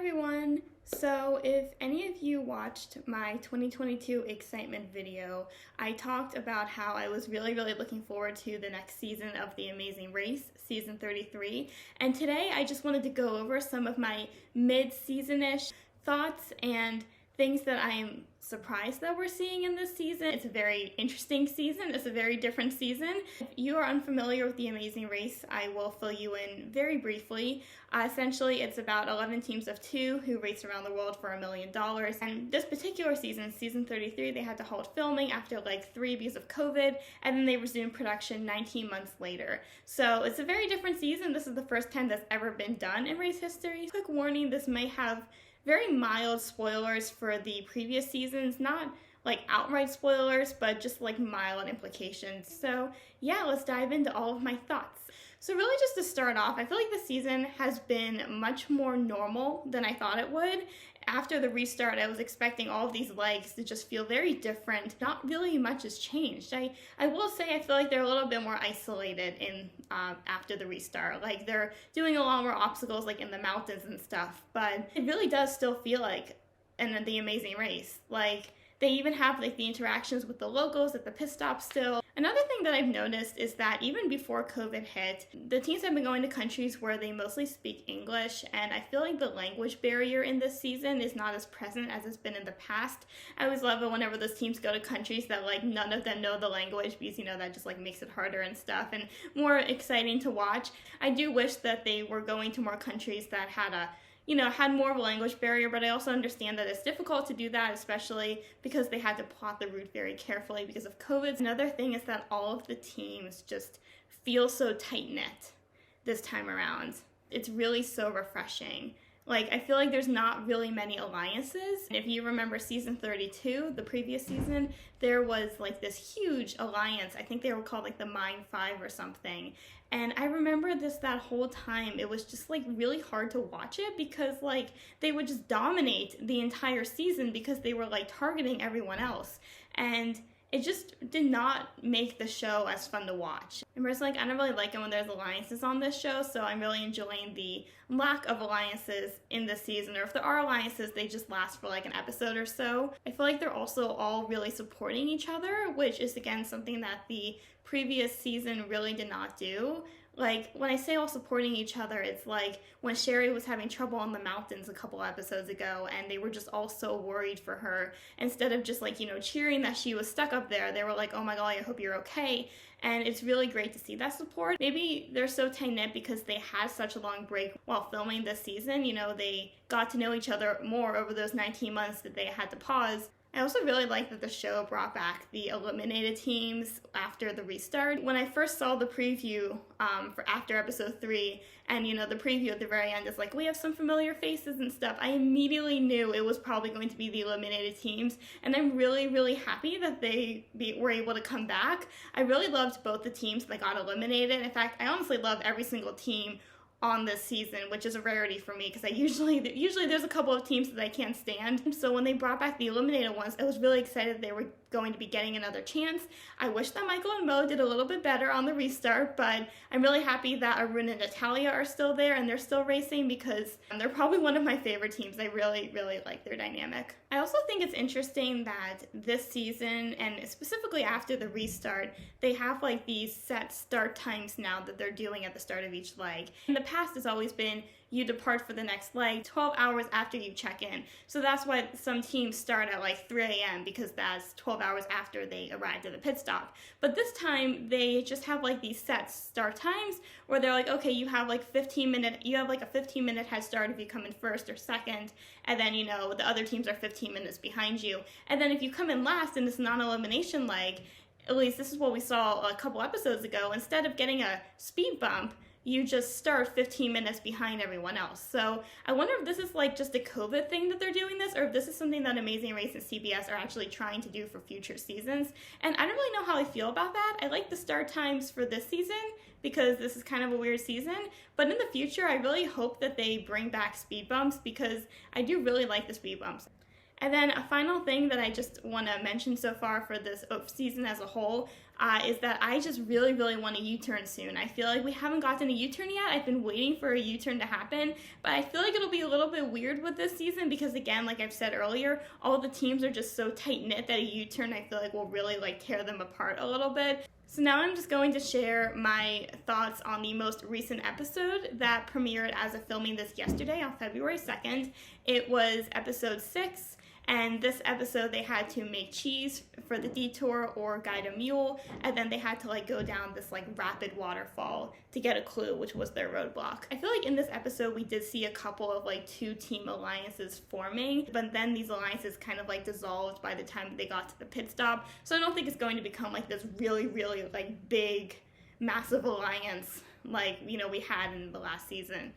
everyone! So if any of you watched my 2022 excitement video, I talked about how I was really looking forward to the next season of The Amazing Race, season 33, and today I just wanted to go over some of my mid-season-ish thoughts and things that I am surprised that we're seeing in this season. It's a very interesting season. It's a very different season. If you are unfamiliar with The Amazing Race, I will fill you in very briefly. Essentially, it's about 11 teams of 2 who race around the world for $1 million. And this particular season, season 33, they had to halt filming after like 3 because of COVID, and then they resumed production 19 months later. So it's a very different season. This is the first time that's ever been done in race history. Quick warning, this may have very mild spoilers for the previous seasons, not like outright spoilers, but just like mild implications. So yeah, let's dive into all of my thoughts. So really just to start off, I feel like this season has been much more normal than I thought it would. After the restart, I was expecting all of these legs to just feel very different. Not really much has changed. I will say I feel like they're a little bit more isolated in after the restart. Like they're doing a lot more obstacles like in the mountains and stuff, but it really does still feel like in The Amazing Race. Like they even have like the interactions with the locals at the pit stop still. Another thing that I've noticed is that even before COVID hit, the teams have been going to countries where they mostly speak English, and I feel like the language barrier in this season is not as present as it's been in the past. I always love it whenever those teams go to countries that like none of them know the language, because you know that just like makes it harder and stuff and more exciting to watch. I do wish that they were going to more countries that had more of a language barrier, but I also understand that it's difficult to do that, especially because they had to plot the route very carefully because of COVID. Another thing is that all of the teams just feel so tight-knit this time around. It's really so refreshing. Like, I feel like there's not really many alliances. If you remember season 32, the previous season, there was like this huge alliance. I think they were called like the Mine 5 or something. And I remember that whole time, it was just like really hard to watch it because like they would just dominate the entire season because they were like targeting everyone else. And it just did not make the show as fun to watch. And personally, I don't really like it when there's alliances on this show, so I'm really enjoying the lack of alliances in this season, or if there are alliances, they just last for like an episode or so. I feel like they're also all really supporting each other, which is again something that the previous season really did not do. Like, when I say all supporting each other, it's like when Sherry was having trouble on the mountains a couple episodes ago, and they were just all so worried for her. Instead of just like, cheering that she was stuck up there, they were like, oh my god, I hope you're okay. And it's really great to see that support. Maybe they're so tight-knit because they had such a long break while filming this season. They got to know each other more over those 19 months that they had to pause. I also really like that the show brought back the eliminated teams after the restart. When I first saw the preview for after episode 3, and the preview at the very end is like, we have some familiar faces and stuff, I immediately knew it was probably going to be the eliminated teams, and I'm really happy that they were able to come back. I really loved both the teams that got eliminated. In fact, I honestly love every single team on this season, which is a rarity for me because I usually there's a couple of teams that I can't stand. So when they brought back the eliminated ones, I was really excited they were going to be getting another chance. I wish that Michael and Mo did a little bit better on the restart, but I'm really happy that Arun and Natalia are still there and they're still racing because they're probably one of my favorite teams. I really like their dynamic. I also think it's interesting that this season, and specifically after the restart, they have like these set start times now that they're doing at the start of each leg. In the past, it's always been you depart for the next leg 12 hours after you check in. So that's why some teams start at like 3 a.m. because that's 12 hours after they arrived at the pit stop. But this time they just have like these set start times where they're like, okay, you have like a 15-minute head start if you come in first or second, and then the other teams are 15 minutes behind you. And then if you come in last in this non-elimination leg, at least this is what we saw a couple episodes ago, instead of getting a speed bump, you just start 15 minutes behind everyone else. So I wonder if this is like just a COVID thing that they're doing this, or if this is something that Amazing Race and CBS are actually trying to do for future seasons. And I don't really know how I feel about that. I like the start times for this season because this is kind of a weird season. But in the future, I really hope that they bring back speed bumps because I do really like the speed bumps. And then a final thing that I just want to mention so far for this season as a whole is that I just really want a U-turn soon. I feel like we haven't gotten a U-turn yet. I've been waiting for a U-turn to happen, but I feel like it'll be a little bit weird with this season because, again, like I've said earlier, all the teams are just so tight-knit that a U-turn I feel like will really like tear them apart a little bit. So now I'm just going to share my thoughts on the most recent episode that premiered as of filming this yesterday on February 2nd. It was episode 6. And this episode, they had to make cheese for the detour or guide a mule, and then they had to like go down this like rapid waterfall to get a clue, which was their roadblock. I feel like in this episode, we did see a couple of like 2-team alliances forming, but then these alliances kind of like dissolved by the time they got to the pit stop. So I don't think it's going to become like this really like big, massive alliance like, you know, we had in the last season.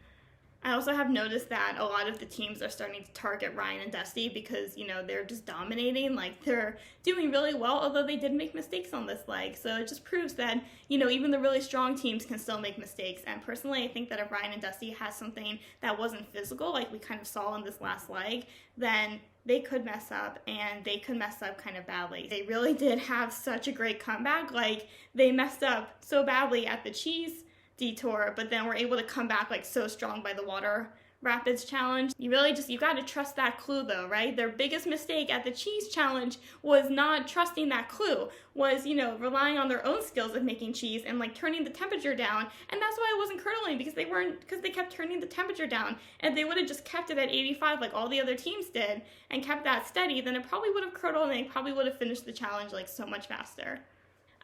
I also have noticed that a lot of the teams are starting to target Ryan and Dusty because, you know, they're just dominating. Like, they're doing really well, although they did make mistakes on this leg. So it just proves that, you know, even the really strong teams can still make mistakes. And personally, I think that if Ryan and Dusty has something that wasn't physical, like we kind of saw in this last leg, then they could mess up, and they could mess up kind of badly. They really did have such a great comeback. Like, they messed up so badly at the cheese detour, but then we're able to come back like so strong by the water rapids challenge. You got to trust that clue though, right? Their biggest mistake at the cheese challenge was not trusting that clue, was, you know, relying on their own skills of making cheese and like turning the temperature down. And that's why it wasn't curdling, because they kept turning the temperature down. And if they would have just kept it at 85 like all the other teams did and kept that steady, then it probably would have curdled and they probably would have finished the challenge like so much faster.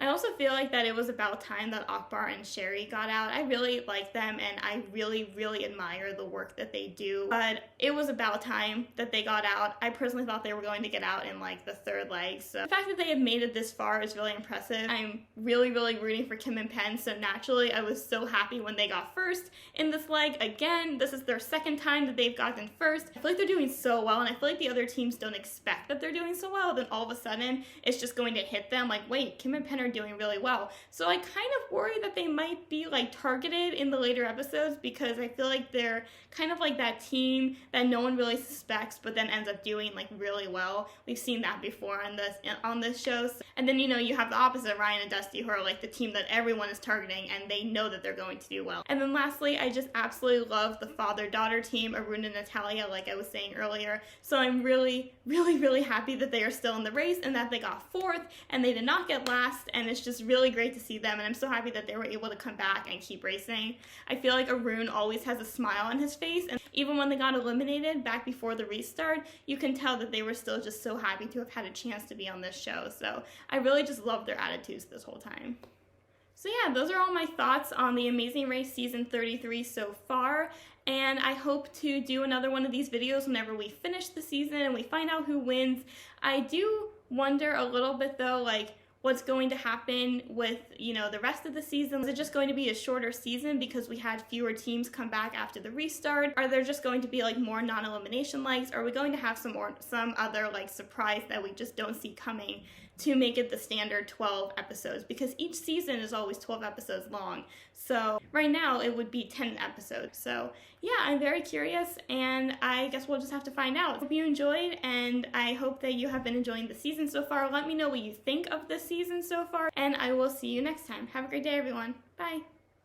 I also feel like that it was about time that Akbar and Sherry got out. I really like them, and I really admire the work that they do. But it was about time that they got out. I personally thought they were going to get out in like the third leg. So the fact that they have made it this far is really impressive. I'm really rooting for Kim and Penn. So naturally, I was so happy when they got first in this leg. Again, this is their second time that they've gotten first. I feel like they're doing so well, and I feel like the other teams don't expect that they're doing so well. Then all of a sudden, it's just going to hit them like, wait, Kim and Penn are doing really well. So I kind of worry that they might be like targeted in the later episodes, because I feel like they're kind of like that team that no one really suspects but then ends up doing like really well. We've seen that before on this show. And then, you know, you have the opposite, Ryan and Dusty, who are like the team that everyone is targeting and they know that they're going to do well. And then lastly, I just absolutely love the father-daughter team, Arun and Natalia, like I was saying earlier. So I'm really happy that they are still in the race and that they got fourth and they did not get last, and it's just really great to see them, and I'm so happy that they were able to come back and keep racing. I feel like Arun always has a smile on his face, and even when they got eliminated back before the restart, you can tell that they were still just so happy to have had a chance to be on this show. So I really just love their attitudes this whole time. So yeah, those are all my thoughts on The Amazing Race Season 33 so far, and I hope to do another one of these videos whenever we finish the season and we find out who wins. I do wonder a little bit though, like, what's going to happen with, you know, the rest of the season. Is it just going to be a shorter season because we had fewer teams come back after the restart? Are there just going to be like more non-elimination legs? Are we going to have some other like surprise that we just don't see coming to make it the standard 12 episodes? Because each season is always 12 episodes long. So right now it would be 10 episodes. So yeah, I'm very curious, and I guess we'll just have to find out. Hope you enjoyed, and I hope that you have been enjoying the season so far. Let me know what you think of this season so far, and I will see you next time. Have a great day, everyone. Bye.